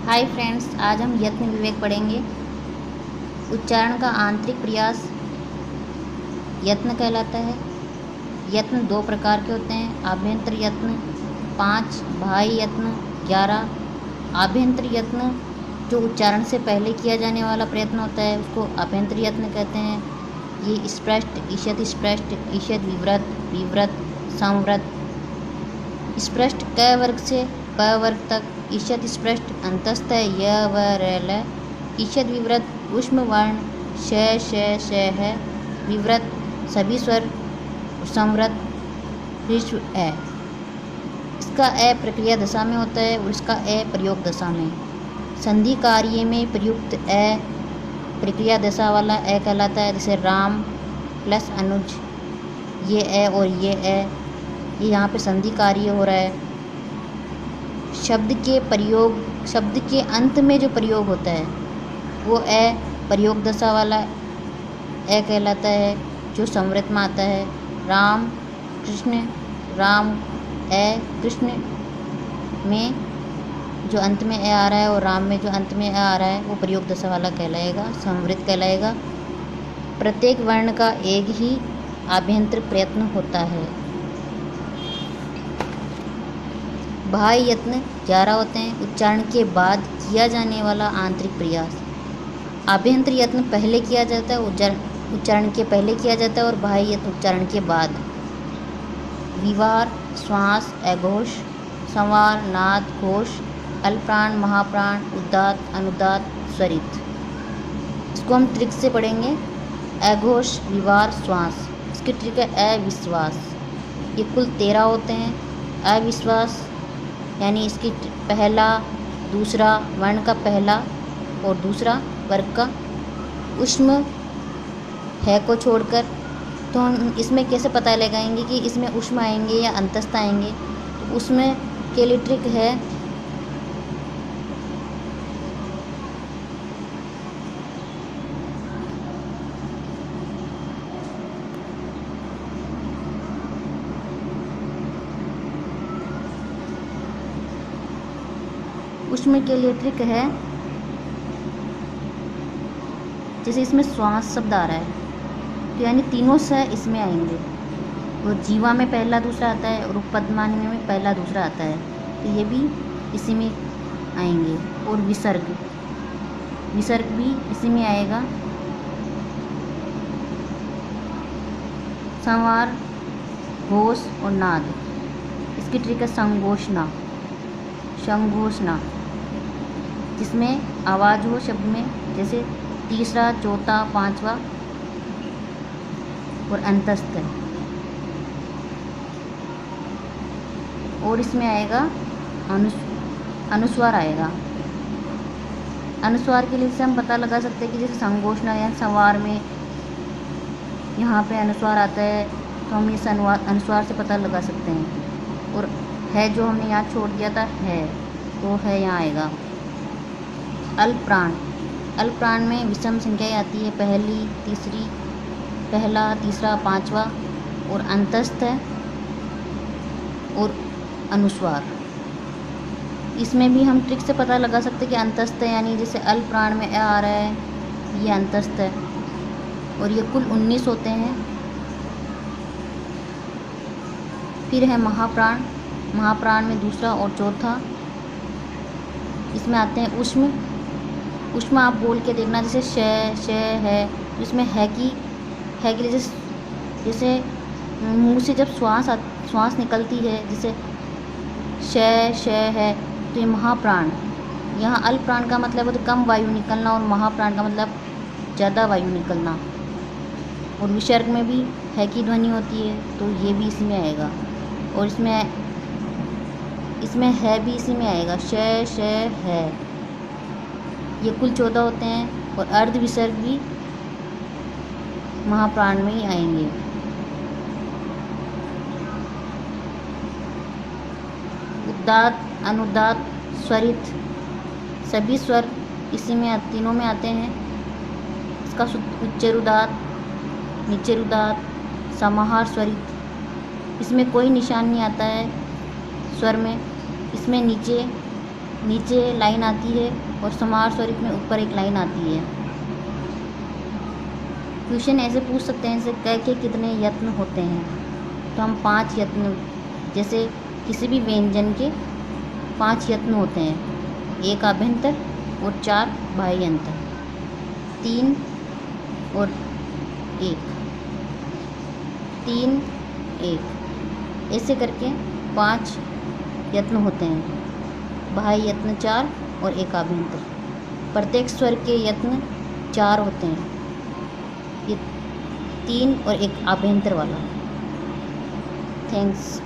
Hi friends, आज हम यत्न विवेक पढ़ेंगे। उच्चारण का आंतरिक प्रयास यत्न कहलाता है। यत्न दो प्रकार के होते हैं, आभ्यंतर यत्न 5, बाह्य यत्न 11। आभ्यंतर यत्न जो उच्चारण से पहले किया जाने वाला प्रयत्न होता है उसको आभ्यंतर यत्न कहते हैं। ये स्पष्ट, ईषद स्पष्ट, ईषद विवृत, विवृत, संवृत। स्पष्ट क वर्ग से प वर्ग तक, ईषद स्पष्ट अंतस्थ य व र ल, ईषद विवृत ऊष्म वर्ण श श है, विवृत सभी स्वर, संवृत ऋस्व ए। इसका ए प्रक्रिया दशा में होता है और इसका ए प्रयोग दशा में। संधि कार्य में प्रयुक्त ए प्रक्रिया दशा वाला ए कहलाता है। जैसे राम प्लस अनुज, ये ए और ये ए, ये यहाँ पे संधि कार्य हो रहा है। शब्द के अंत में जो प्रयोग होता है वो ए प्रयोग दशा वाला ए कहलाता है, जो संवृत में आता है। राम कृष्ण, राम ए कृष्ण में जो अंत में ए आ रहा है और राम में जो अंत में ए आ रहा है वो प्रयोग दशा वाला कहलाएगा, संवृत कहलाएगा। प्रत्येक वर्ण का एक ही आभ्यंतर प्रयत्न होता है। बाह्य यत्न 11 होते हैं, उच्चारण के बाद किया जाने वाला आंतरिक प्रयास। आभ्यंतर यत्न पहले किया जाता है, उच्चारण के पहले किया जाता है, और बाह्य यत्न उच्चारण के बाद। विवार, श्वास, अघोष, संवार, नाद, घोष, अल्पप्राण, महाप्राण, उदात्त, अनुदात्त, स्वरित। इसको हम ट्रिक से पढ़ेंगे। अघोष, विवार, श्वास। इसकी ट्रिक है अविश्वास। ये कुल 13 होते हैं। अविश्वास यानी इसकी पहला दूसरा वर्ण का पहला और दूसरा वर्ग का ऊष्म है को छोड़कर, तो हम इसमें कैसे पता लगाएंगे कि इसमें ऊष्म आएंगे या अंतस्थ आएंगे। तो उसमें के लिए ट्रिक है ऊष्म के लिए ट्रिक है, जैसे इसमें श्वास शब्द आ रहा है तो यानी तीनों स इसमें आएंगे, और जीवा में पहला दूसरा आता है और उपपदमानी में पहला दूसरा आता है, तो ये भी इसी में आएंगे। और विसर्ग भी इसी में आएगा। संवार, घोष और नाद। इसकी ट्रिक है संघोषणा, जिसमें आवाज़ हो शब्द में, जैसे तीसरा, चौथा, पांचवा और अंतस्थ है। और इसमें आएगा अनुस्वार आएगा। अनुस्वार के लिए से हम पता लगा सकते हैं कि जैसे संघोषणा या संवार में यहाँ पे अनुस्वार आता है, तो हम इस अनुस्वार से पता लगा सकते हैं। और है जो हमने यहाँ छोड़ दिया था है, तो है यहाँ आएगा। अल्पप्राण में विषम संख्याएँ आती है, पहली, तीसरी, पहला, तीसरा, पांचवा और अंतस्थ है और अनुस्वार। इसमें भी हम ट्रिक से पता लगा सकते हैं कि अंतस्थ है, यानी जैसे अल्पप्राण में ए आ रहा है, ये अंतस्थ है। और ये कुल 19 होते हैं। फिर है महाप्राण में दूसरा और चौथा। इसमें आते हैं ऊष्म आप बोल के देखना, जैसे श है, इसमें है की जैसे मुंह से जब श्वास निकलती है, जैसे श है, तो ये महाप्राण। यहाँ अल्पप्राण का मतलब है तो कम वायु निकलना, और महाप्राण का मतलब ज़्यादा वायु निकलना। और विसर्ग में भी है की ध्वनि होती है, तो ये भी इसी में आएगा। और इसमें है भी इसी में आएगा, श है। ये कुल 14 होते हैं। और अर्ध विसर्ग भी महाप्राण में ही आएंगे। उदात्त, अनुदात्त, स्वरित, सभी स्वर इसी में तीनों में आते हैं। इसका उच्चैरुदात्त, नीचैरुदात्त, समाहार स्वरित। इसमें कोई निशान नहीं आता है स्वर में। इसमें नीचे नीचे लाइन आती है और समाहार स्वरित में ऊपर एक लाइन आती है। क्वेश्चन ऐसे पूछ सकते हैं, जैसे क के कितने यत्न होते हैं, तो हम 5 यत्न, जैसे किसी भी व्यंजन के 5 यत्न होते हैं, 1 आभ्यंतर और 4 बाह्यंतर, 3 और 1, 3 1, ऐसे करके 5 यत्न होते हैं। बाह्य यत्न 4 और 1 आभ्यंतर। प्रत्येक स्वर के यत्न 4 होते हैं, ये 3 और 1 आभ्यंतर वाला। थैंक्स।